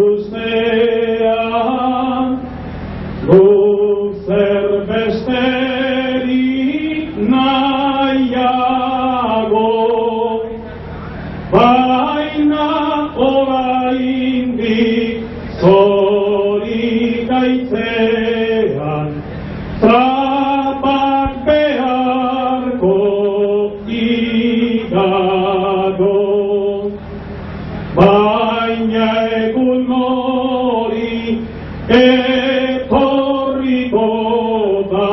ikustean, luzer besterik nahiago, baina oraindik zorik aitzean, trapak beharko igago. Baina egun hori etorriko da,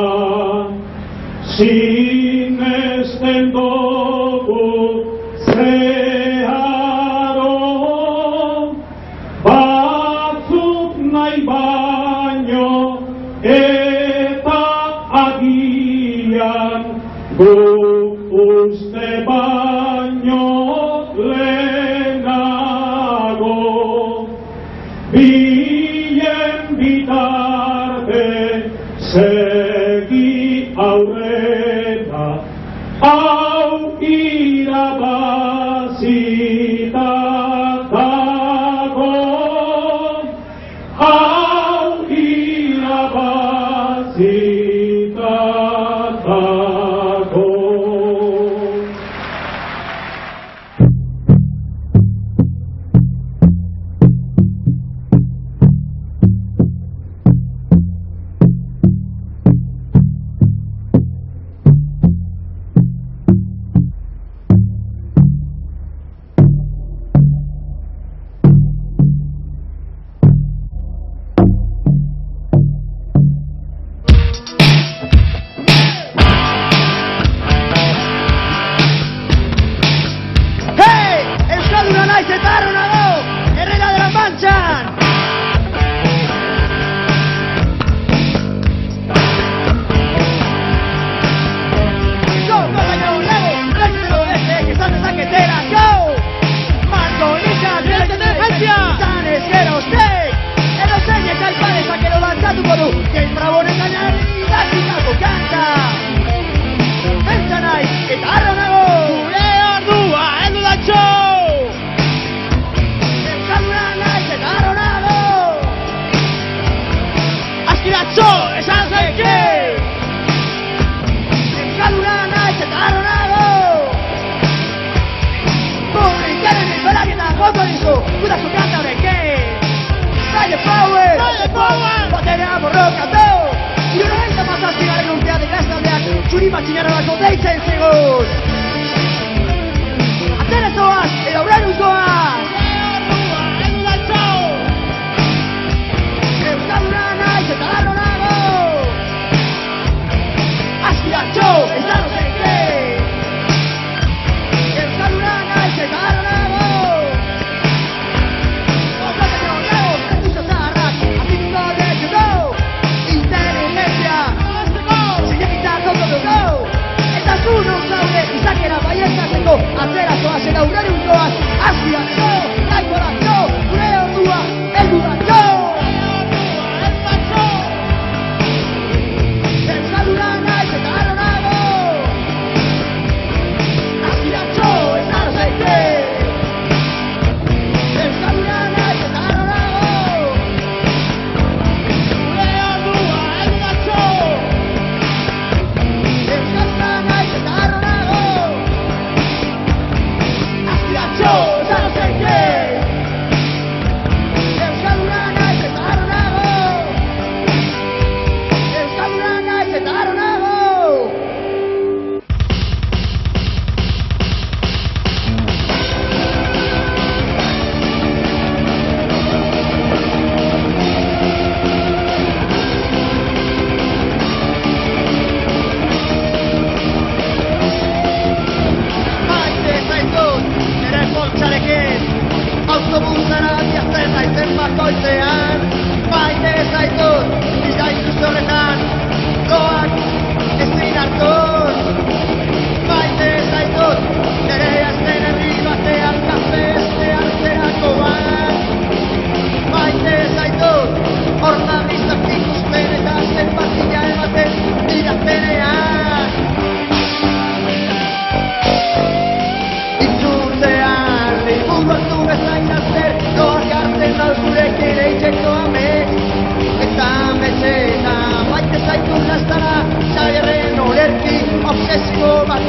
sinesten dugu zeharo, batzuk nahi baino eta agian guk uste baino lehenago. Bilen bitarte segi aurrera, hau irabazita dago, hau irabazita dago. Bezain azter, doak gartzen alzurekin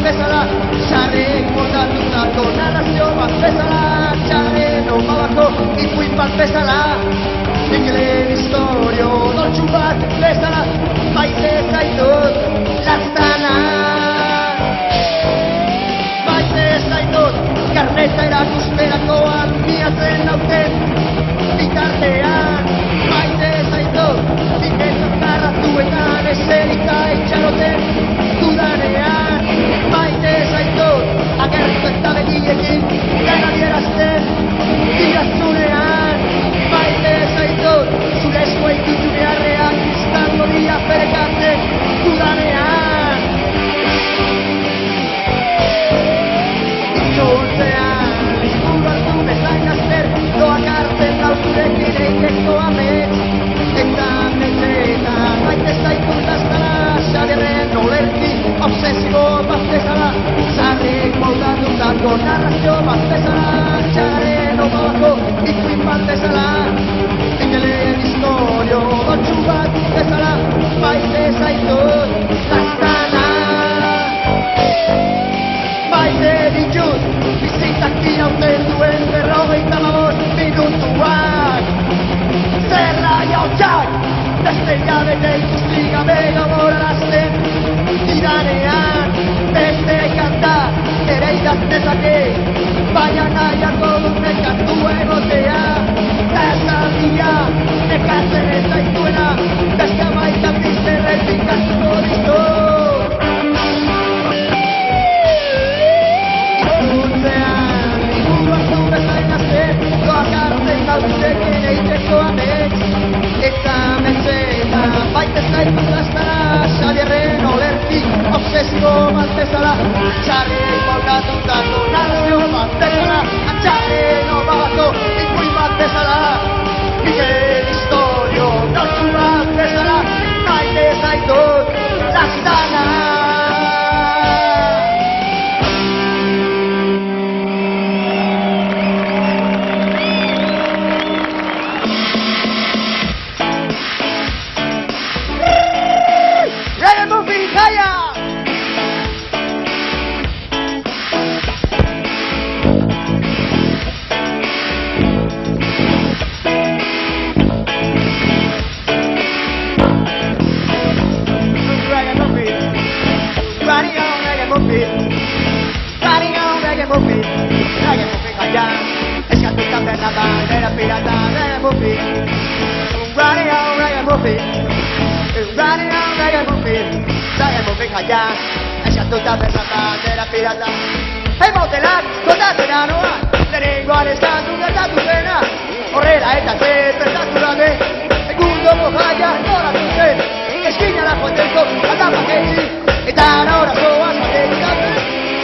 bezala, sarri moldatuta narrazio bat bezala, txaren omabako ipuin bat bezala, ingelen historio doltsu bat bezala, maite zaitut lastana. Maite zaitut karneta erakusterakoan miatzen nauten bitartean. Maite zaitut ziketak narratuetan eserita itxaroten dudanean. Maite zaitut agertu eta begiekin dena dierazten idaztunean. Maite zaitut zure eskuei ditunearreak iztango dira perekatzen dudanean. Itzultzean liburu hartu bezain azter doak hartzen dauzurekin eiteko amets. Eta metzetan maite zaitut lastana, xaderren olerki obsesio bat bezala, sarrik moldatutako narrazio bat bezala, txaren omabako ipuin bat bezala, ingelen historio doltsu bat bezala, maite zaitut lastana. Maite ditut bizitzak irauten duen 55 minutuak. Zerra jautxak, beste bete ikusi gabe gogorarazten didanean. Beste kanta ere idaztezake, baina nahiako dut nekatu egotea. Ezabia, nekatzen ez zaituena, beste amaika bizerretik asko ditu. Itzultzean liburu hartu bezain azter doak hartzen dauzurekin eiteko amets. Eta metzetan maite zaitut lastana, xabierren olerki obsesio bat bezala, txarrik moldatutako narrazio bat bezala, txarren omabako ipuin bat bezala, ingelen historio doltsu bat bezala, maite zaitut lastana. Eskatuta berratan dela pirata. Emotelak gotatzena noa, lehenengoan eskatu gertatu zena. Horrela eta zertatu gabe, egundoko jaia noratu zen. Eskinara joateko aldapak egin, eta norazoa zaterik gabe.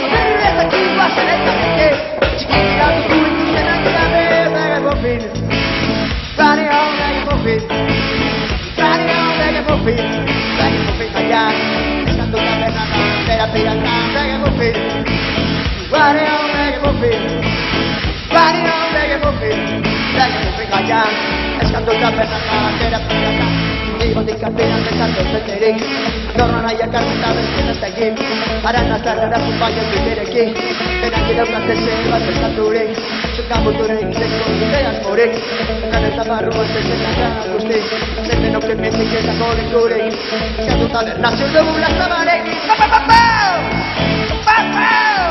Aberrezakin bazen eta zeke, txikitira dutu ikusten antzame. Reggae muffin, running home reggae muffin, running home reggae muffin, jaian. Eskatuta berratan dela pirata, reggae muffin, running home reggae muffin, running home reggae muffin, jaian. Eskatuta berratan dela pirata. Igotik kapean bezartu zeterik, norra nahiak arreta bezken ez egin, haran azarrera zupaio biderekin, denak idaukatzen bat bezaturik, zuka muturik, zeko idean morik, kaneta barruan zezetan guzti, zeten oken mezik ezako lekurik, eskatuta nazio dugu lastabarek, papapapau! Papau!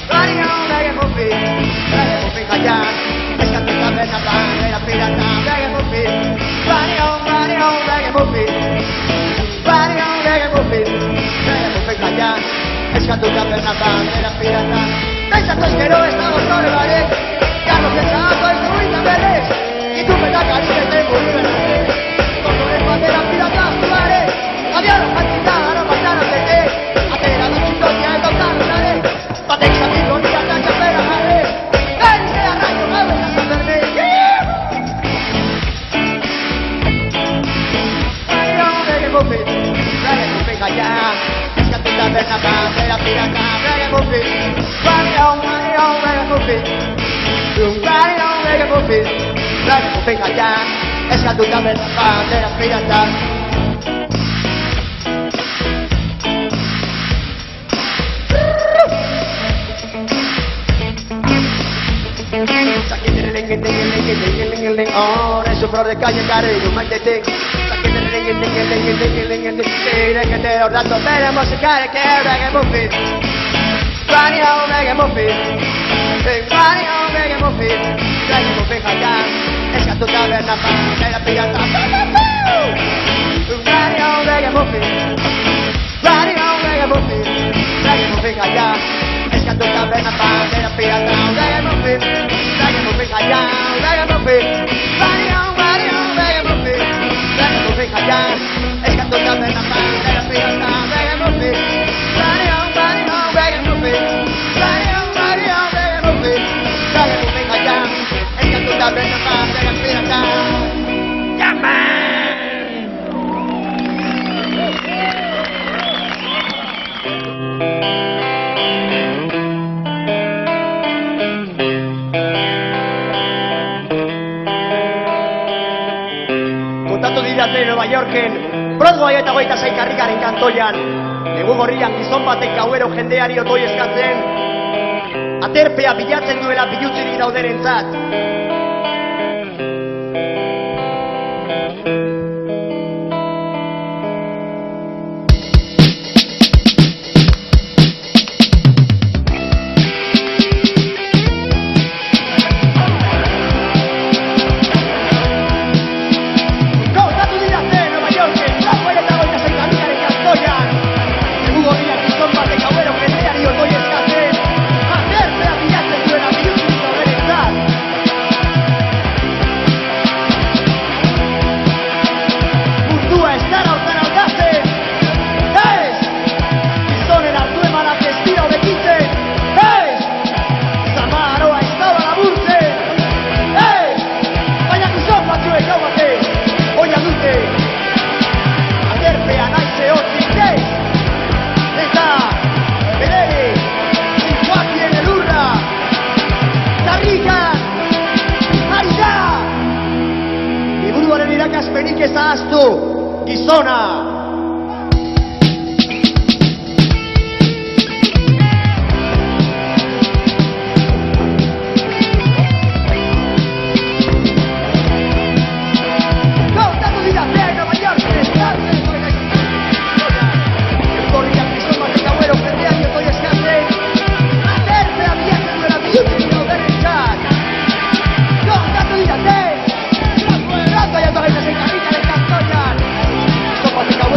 Running home reggae muffin jaian, eskatuta berratan dela pirata, reggae muffin, running home reggae muffin, running home reggae muffin jaian, eskatuta berratan dela pirata. Pentsatu ezkero ez dago zore barek, garro zentzako ez duitan berrez, itupetak arizeten buru berrez, kontorez batera pirata zubarek, abiara jantzita ara batara zete, atera dutxutokia eta utarrunare, batek zatiko niatan txapera jarrez, erizea raio gau eta zanbernek. Reggae muffin jaian, eskatuta berratan dela pirata, reggae muffin, running home reggae muffin, running home reggae muffin jaian, eskatuta berratan dela pirata. Oh, es un flor de calle cariño, maldete. Que te los datos tenemos que caer, que reggae muffin. Running home, reggae muffin. Running home, reggae muffin. Reggae muffin allá. Es que tu taberna para la pirata. Running home, reggae muffin. Running home, reggae muffin. Reggae muffin allá. Es que tu taberna para la pirata. Reggae muffin. Reggae muffin allá. Reggae muffin. Running home, reggae muffin. Reggae muffin allá. Es que tu taberna para la pirata. Reggae muffin. Running home, reggae muffin. Running home, reggae muffin. Reggae muffin allá. Es que tu taberna para la pirata. Yeah, man. Kontatu didate Nueva Yorken Broadway eta 26 karrikaren kantoian egun gorrian gizon batek gauero jendeari otoi eskatzen aterpea bilatzen duela bilutzirik daudenentzat. Irakaspenik ez ahaztu, gizona! Stop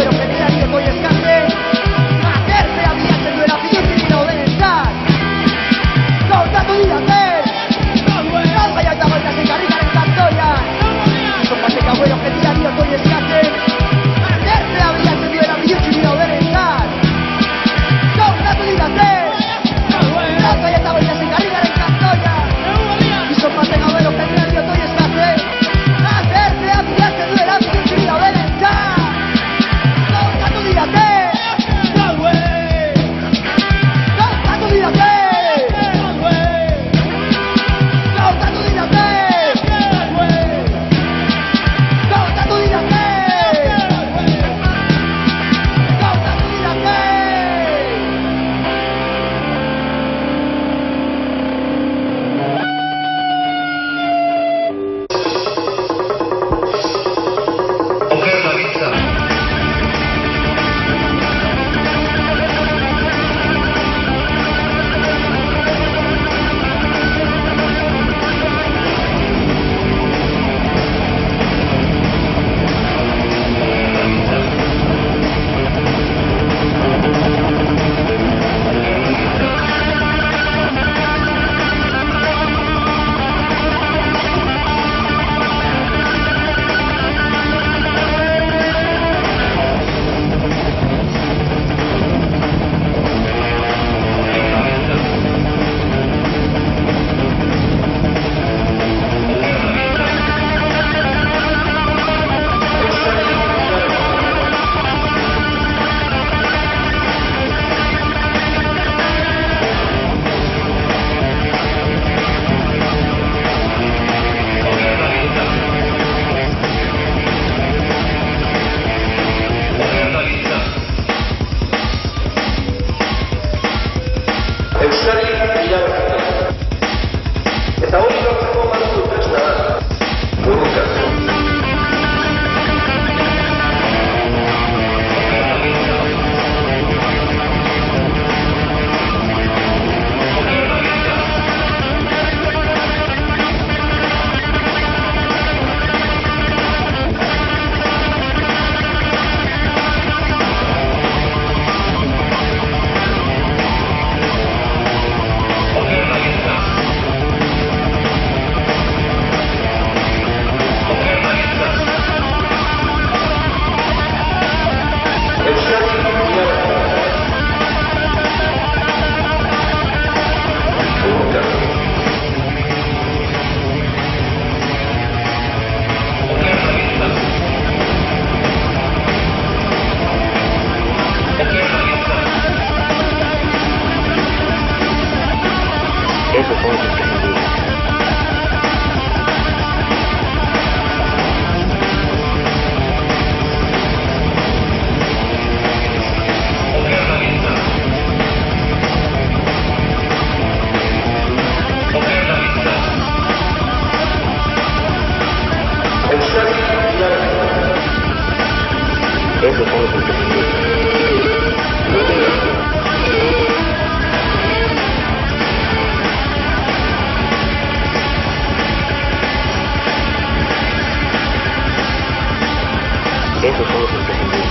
Esos son los imprescindibles.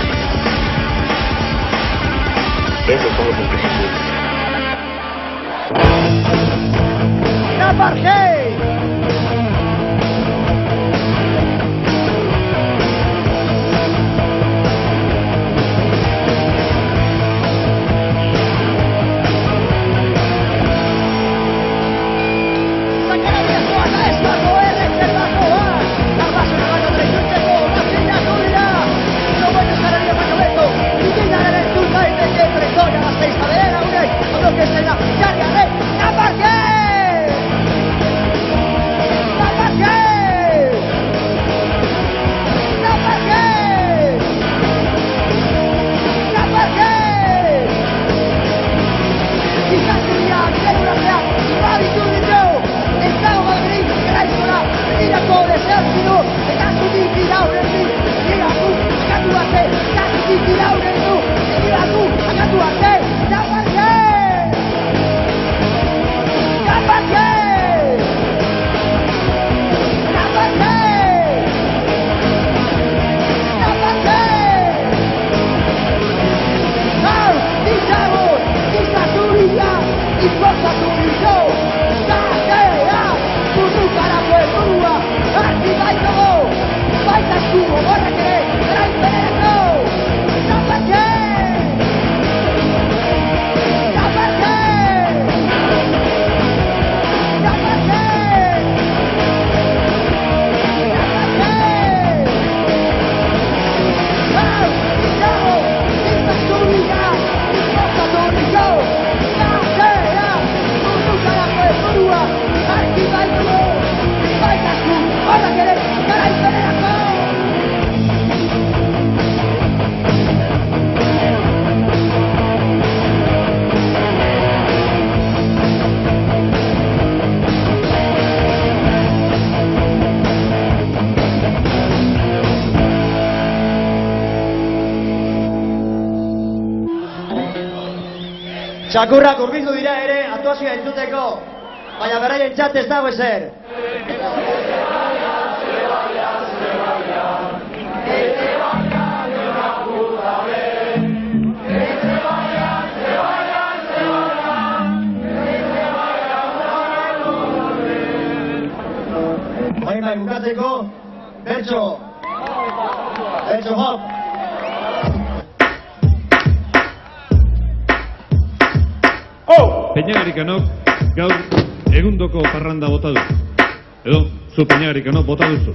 Esos son los imprescindibles. ¡Napargey! que se la carga de Napargey. Napargey. Napargey. Napargey. Gigantria, Celularia, Babitudio, Estado Madrid, Graizola, Irako Desertino, Ekasutik irauretik, Iraku, akatu arte, Ekasutik irauretu, Iraku, akatu arte, Napargey. Napargey! Napargey! Napargey! Hau, dizago, diktaturria, inportaturio, gaztea, burrukarako helburua, argi baitago, baita eskubo horrek ere, eraipenerako! Napargey! Napargey! Txakurrak hurbildu dira ere aktuazioa entzuteko, baina beraien txat ez dago ezer. Baina bukatzeko, bertso hop. Peñagarikanok gaur egundoko parranda bota du. Edo, zu Peñagarikanok bota duzu.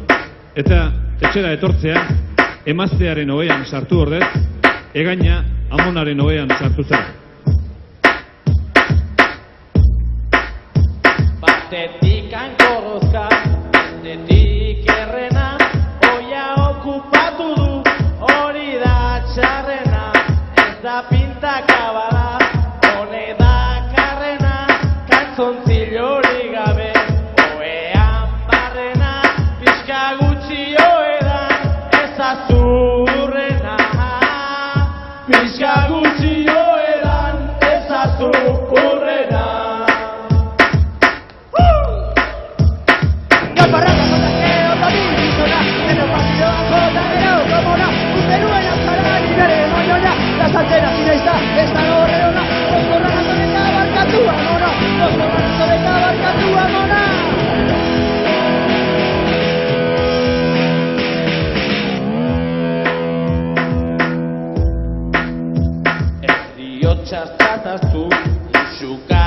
Eta etxera etortzea, emaztearen ohean sartu ordez, egaina amonaren ohean sartu zara. Batetik ankorrozka, batetik errena, oia okupatu du, hori da txarrena, ez da pintakabala. Zontzilori gabe, oean barrena, pixka gutxi oedan, ez azurrena. Pixka gutxi oedan, ez azurrena. Naparraka zotakeo, tabizona, en el partido jotaneo, komona, ustenuen azara, nire moñona, las antenas y naizta, esta horreona, oskorra nazoneta barkatu amona. Txartataztu, musuka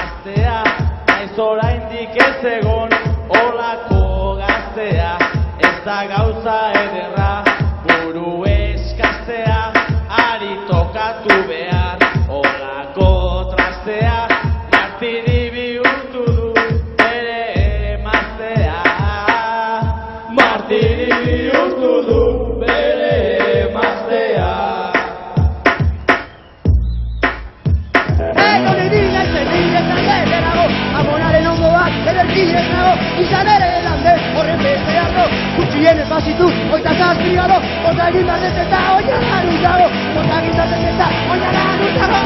aztea, naiz oraindik ez egon, olako gaztea, ez da gauza ederra, buru eskaztea, ari tokatu behar, olako trastea, martiri bihurtu du, bere emaztea, martiri bihurtu du, bere emaztea. Amonaren ondoak, ederkidez nago, izan ere lande, horren besteako, gutxien ez ditu, oita zazpigado, ota egin barret eta oinaran utago, ota egin barret eta oinaran utago.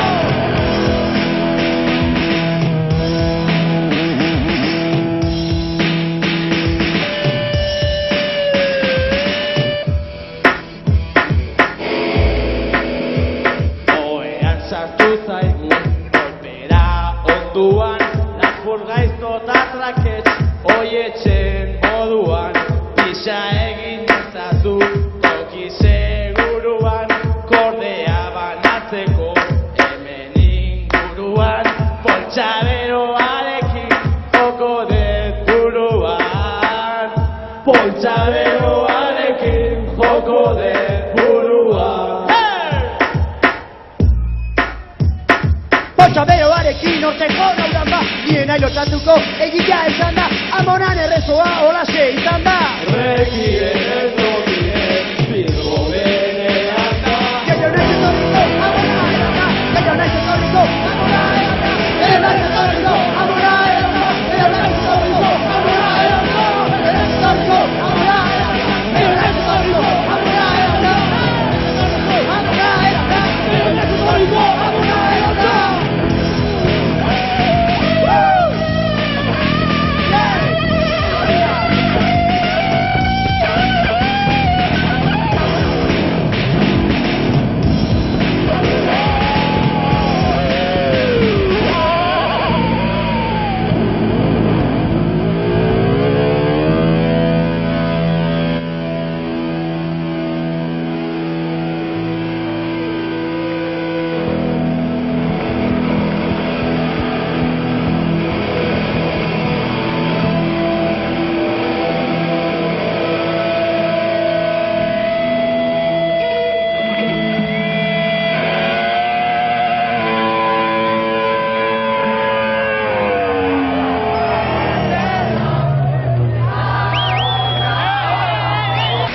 Oean sartu zaigu, kolpera onduan, lapur gaizto eta traketx, oietzen moduan, pisa egin ezazu, toki seguruan, kordea banatzeko, hemen inguruan, poltsaberoarekin, joko dut buruan, poltsaberoarekin, joko dut buruan. Poltsaberoarekin horteko naudan ba, nien nahi lotatuko egitea izan da, amonan errezoa holaxe izan da. Rekien ez dobien, bilbo benean da. Gehiago nahi zetorriko, amona eran da. Gehiago nahi zetorriko, amona eran da. Gehiago nahi zetorriko, amona eran da. Gehiago nahi zetorriko, amona eran da. Gehiago nahi zetorriko, amona eran da. Gehiago nahi zetorriko, amona eran da. Amona eran da. Gehiago nahi zetorriko, amona eran da.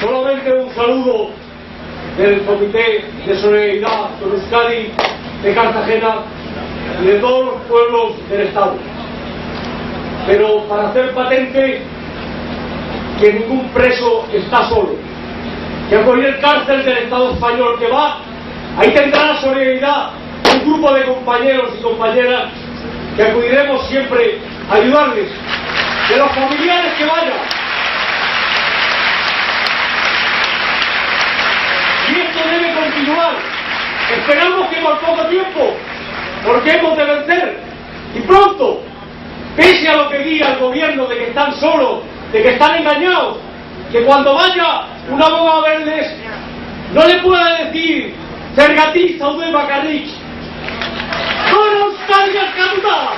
Solamente un saludo del Comité de Solidaridad con Euskadi de Cartagena y de todos los pueblos del Estado. Pero para hacer patente que ningún preso está solo, que a cualquier cárcel del Estado español que va, ahí tendrá la solidaridad un grupo de compañeros y compañeras que acudiremos siempre a ayudarles, de los familiares que vayan. Y esto debe continuar. Esperamos que por poco tiempo, porque hemos de vencer. Y pronto, pese a lo que diga el gobierno de que están solos, de que están engañados, que cuando vaya un abogado a verles, no le pueda decir Zergatik zaude bakarrik. ¡Gora Euskadi askatuta!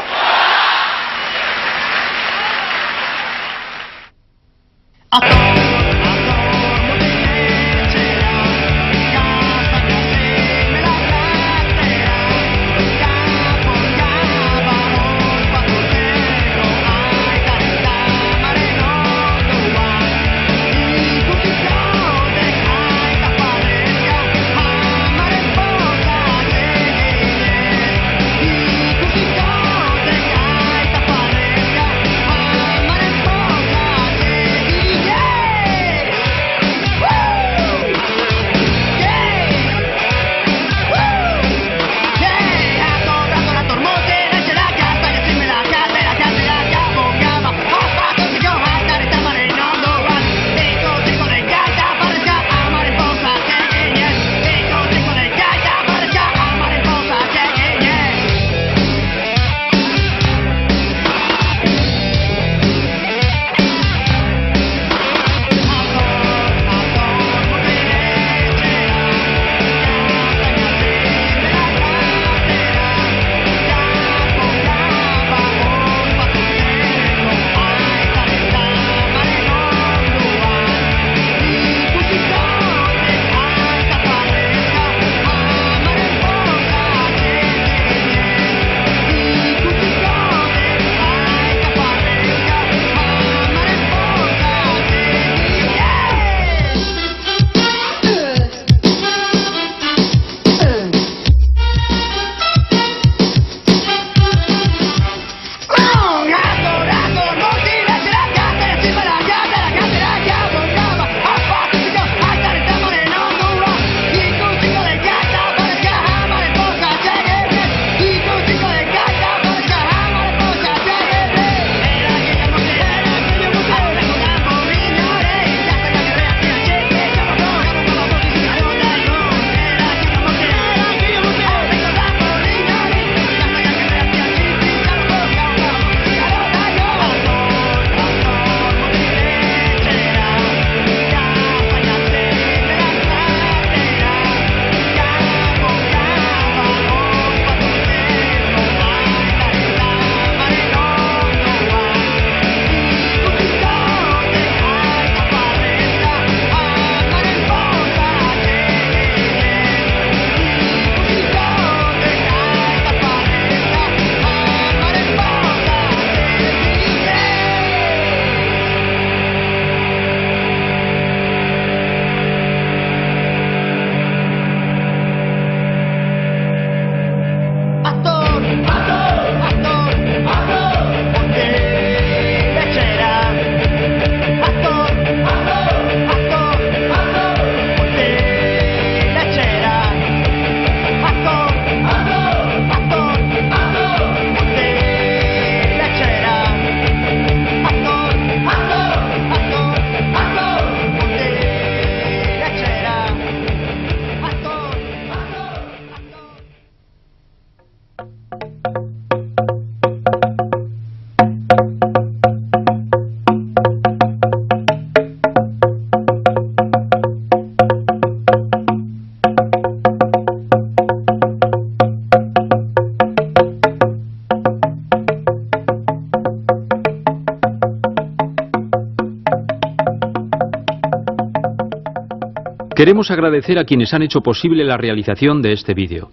Queremos agradecer a quienes han hecho posible la realización de este vídeo.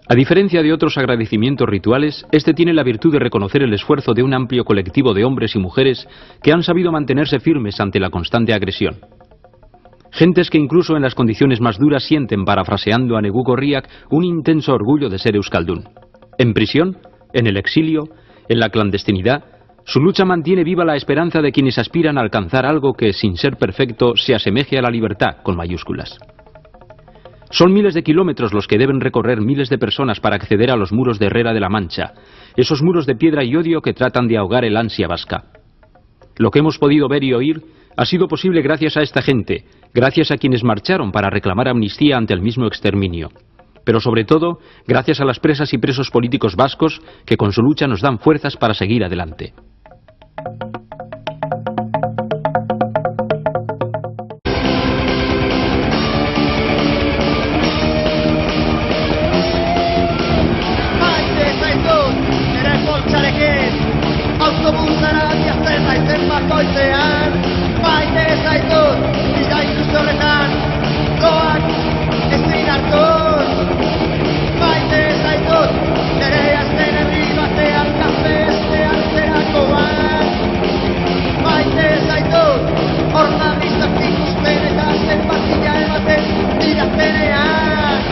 A diferencia de otros agradecimientos rituales, este tiene la virtud de reconocer el esfuerzo de un amplio colectivo de hombres y mujeres que han sabido mantenerse firmes ante la constante agresión. Gentes que incluso en las condiciones más duras sienten, parafraseando a Negu Gorriak, un intenso orgullo de ser euskaldun. En prisión, en el exilio, en la clandestinidad, su lucha mantiene viva la esperanza de quienes aspiran a alcanzar algo que, sin ser perfecto, se asemeje a la libertad, con mayúsculas. Son miles de kilómetros los que deben recorrer miles de personas para acceder a los muros de Herrera de la Mancha, esos muros de piedra y odio que tratan de ahogar el ansia vasca. Lo que hemos podido ver y oír ha sido posible gracias a esta gente, gracias a quienes marcharon para reclamar amnistía ante el mismo exterminio. Pero sobre todo, gracias a las presas y presos políticos vascos que con su lucha nos dan fuerzas para seguir adelante. Autobusara biazten naizen bakoitzean, maite zaitut, bida ikustu horretan, goak ez dinartuz. Maite zaitut, nire azten herri batean, kafe estean zerakoan. Maite zaitut, ornalistak ikusten eta zenbakia ematen diraztenean.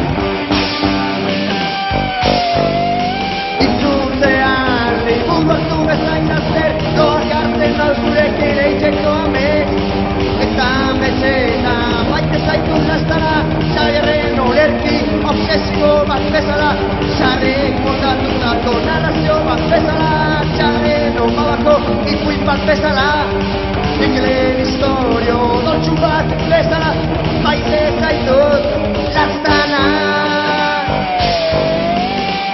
Bezain azter, doak hartzen dau zurekin eitzeko amets. Eta metxeta, maite zaitu lastara, Xabierren olerki, obsesio bat bezala, Xarrik motatutako narrazio bat bezala, Xaren omabako ikuin bat bezala, Nikelen historio doltsu bat bezala, maite zaitut lastana.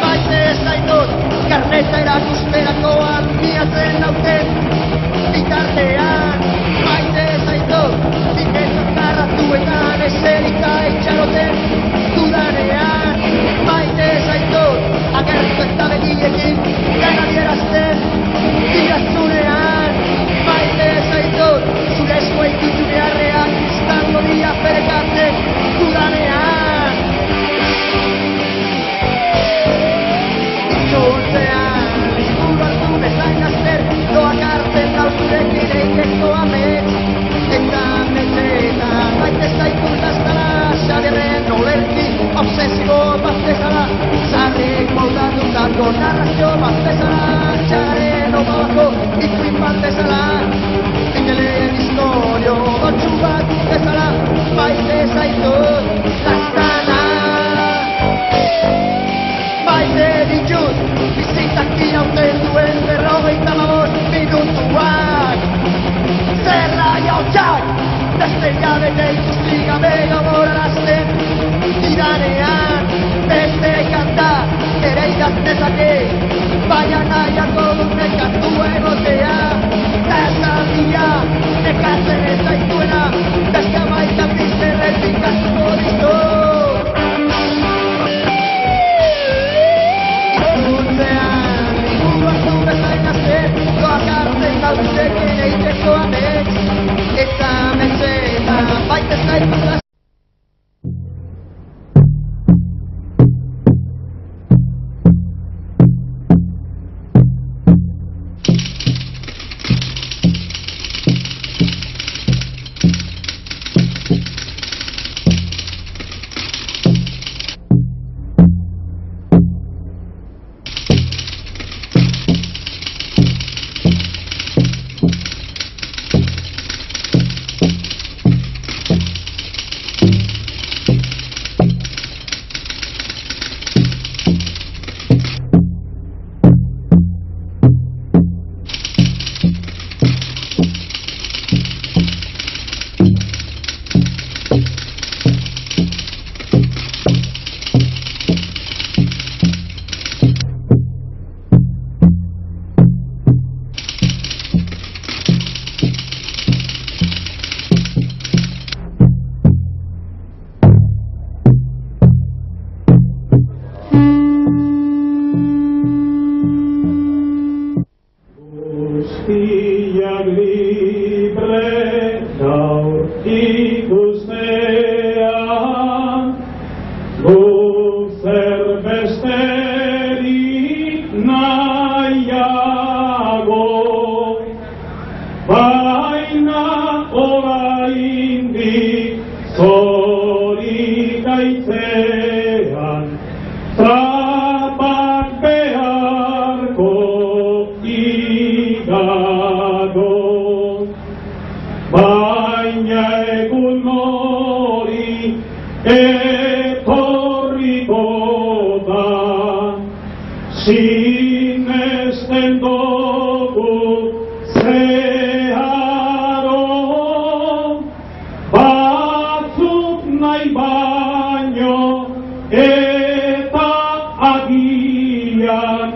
Maite zaitut, karneta erakusterakoan biatzen nauten bitartean. Maite zaitut, diketak narratuetan eserika itxaroten dudanean. Maite zaitut, agertu eta begiekin gana dierazten dirazunean. Maite zaitut, zure eskuei dutu beharreak izango dira perekatzen dudanean. Itzultzean, izburu hartu bezain azter, doak hartzen dau zurekin eiteko amets. Eta metxetan, maite zaitu lastara, Xabierren olerki, obsesio bat bezala, Xarrik moldatutako narrazio bat bezala, Xaren omabako ikuin bat bezala, Nikelen historio doltsu bat bezala, maite zaitut lastana. Maite ditut, bizitzak irauten duen 55 minutuak. Zerra jautxak, beste jabete ikusti gabe gogorarazten didanean. Beste kanta ere idaztezake, baina nahiako dut nekatu egotea. Tazabia, nekatzen ez zaituena, beste amaika bizerretik asko ditu. Doak hartzen dau zurekin eiteko amets. Eta metxetan, maite zaitu lastana. zorikaitzean trapak beharko igago, baina egun hori etorriko da, sinesten dugu zeharo, batzuk nahi baino eta agian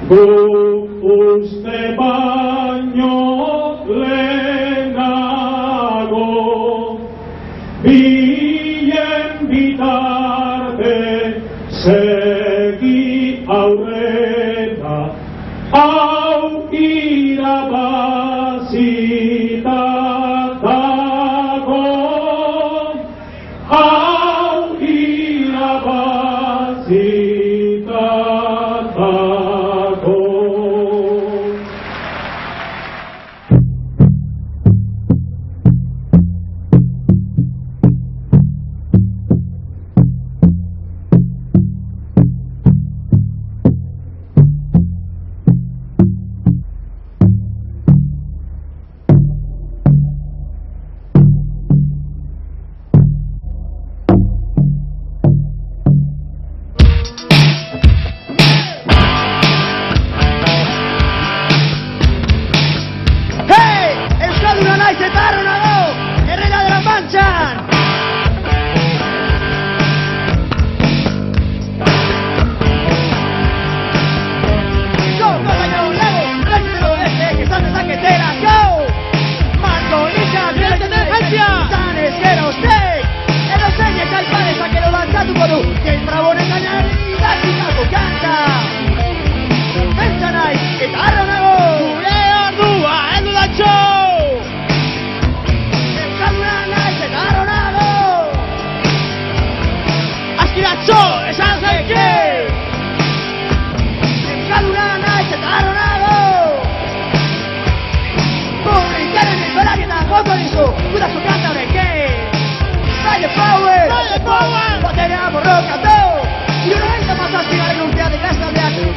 guk uste baino lehenago, bien bitarte segi aurrera, hau irabazita dago, hau irabazita dago.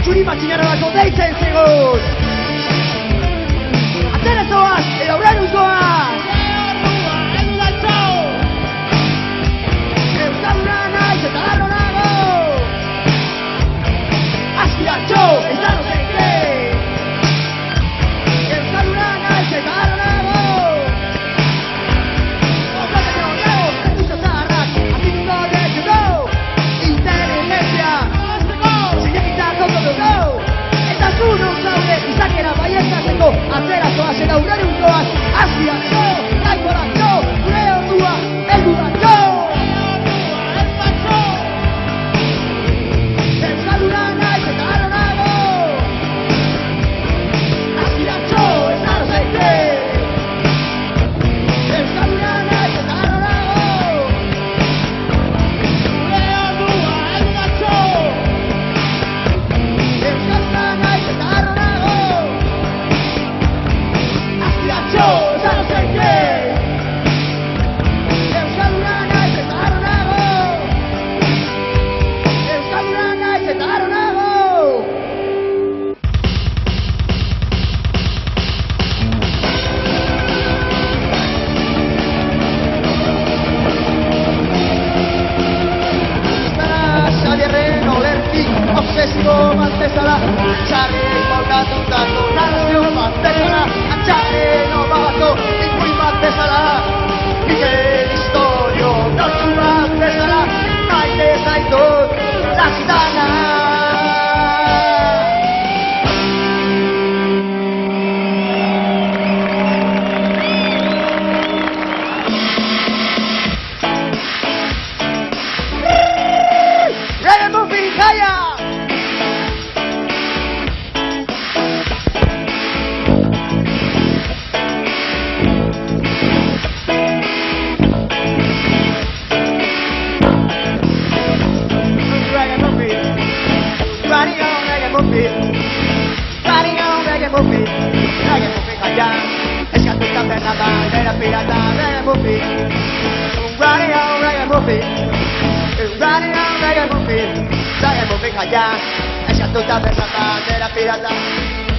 Zuri matxinarrako deitzen zegoen. Atera zoaz, edo aurrera zoaz. Euskalduna naiz eta garro nago. Askiratxo, ez da no zenke. Euskalduna naiz eta garro nago. Okatzen nago, erduzo zaharrak, azinuko dezuko. Inteligentzia, zinekitzako dugu. Eta zu non zaude, izakera baientatzeko, atera zoaz eta aurrera zoaz. movie. Riding on reggae movie kaya. Eskatuta berna bandera pirata.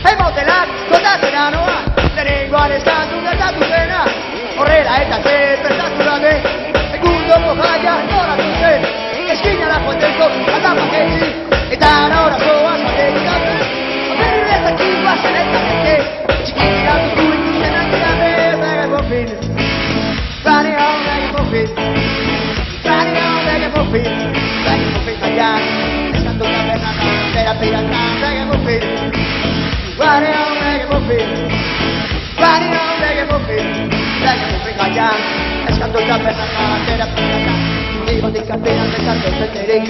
Hey motelak, kontatzera noa. Lehenengoan eskatu gertatu zena. Horrela eta despertatu gabe. Egundoko jaia noratu zen. Eskinara joateko aldapak egin. Eta norakoa zaterik gabe. Aberretak iguazen eta zeke. Txikira dutu ikusten gabe. Reggae movie. Riding on reggae movie. Riding on reggae movie. Reggae movie kaya. Eskatuta berna bandera pirata. Reggae movie. Riding on reggae movie. Riding on reggae movie. Reggae movie kaya. Eskatuta berna bandera pirata. Igotik artean bezartu zeterik.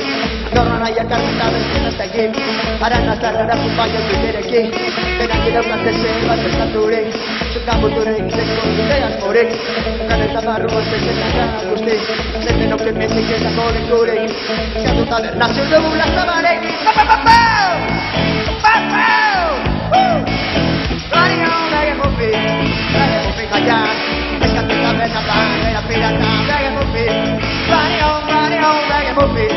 Norra nahiak arreta bezkenaztekin. Aran azarrara pupaio duterekin. Denak idaukat ezen bat bezaturik. Zukan buturek zeko dute asmorik. Zukan eta barru gozezen agan guztik. Zeten oken mezik ezako lekurik. Eskatuta berna ziur dugu lazabarek. Papapapau! Papapau! Riding on reggae movie. Reggae movie kaya. Eskatuta berna bandera pirata. Reggae movie. Riding on reggae movie.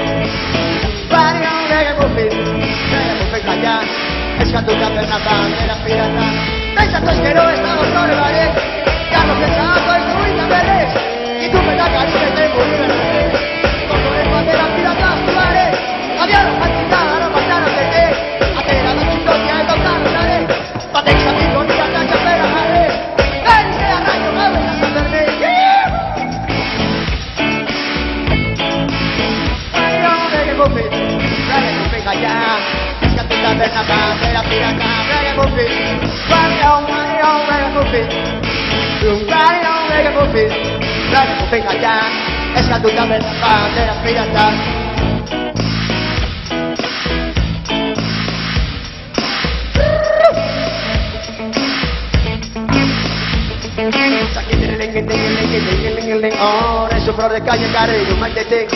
Riding on reggae movie. Reggae movie kaya. Eskatuta berna bandera pirata. Pentsatu eskero ez dago zore barek. Jarro pentsako ez duita berrez. Itu petak arizete buri berrez. Kontore bandera pirata aztu barek. Abiaro jantzita gara batara zete. Atera dutxutokia eta utaro zare. Batek zatiko nirata txapera jare. Erizea raio gabe nazan berde. Reggae movie kaya. Eskatuta berna bandera pirata. Reggae movie. Riding on reggae movie. Riding on reggae movie. Reggae movie kaya. Eskatuta berna bandera pirata. Oh, eso flor de calle carrero, maitete.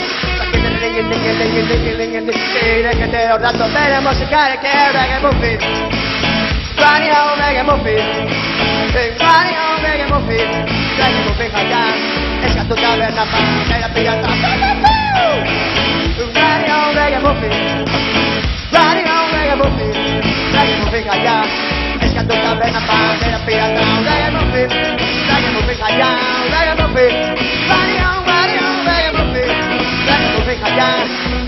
Que te los datos tenemos que caer que reggae movie. Riding on reggae movie. Riding on reggae movie. Reggae movie kaya. Eskatuta berna bandera pirata. Riding on reggae movie. Riding on reggae movie. Reggae movie kaya. Eskatuta berna bandera pirata. Reggae movie. Reggae movie kaya. Reggae movie. Riding on reggae movie. Reggae movie kaya.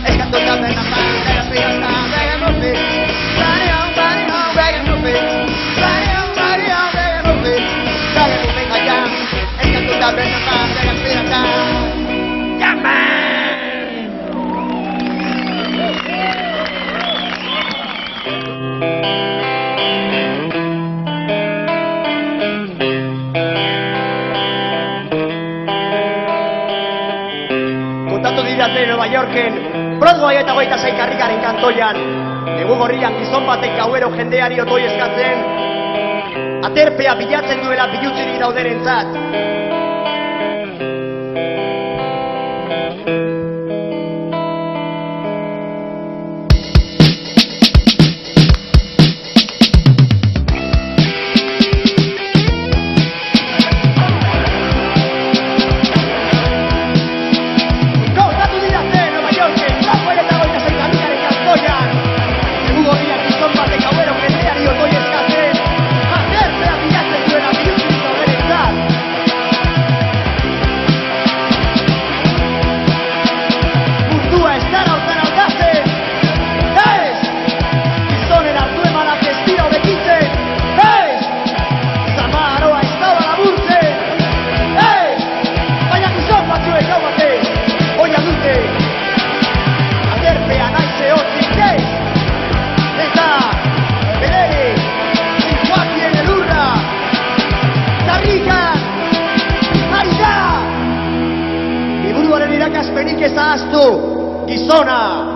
Eskatuta berna bandera pirata. Reggae movie. Riding on reggae movie. Riding on reggae movie. Reggae movie kaya. Eskatuta berna bandera pirata. Yeah, man! Kontatu didate Nueva Yorken Broadway eta 26 karrikaren kantoian. Egun gorrian gizon batek gauero jendeari otoi eskatzen. Aterpea bilatzen duela bilutzirik daudenentzat. Irakaspenik ez ahaztu, gizona!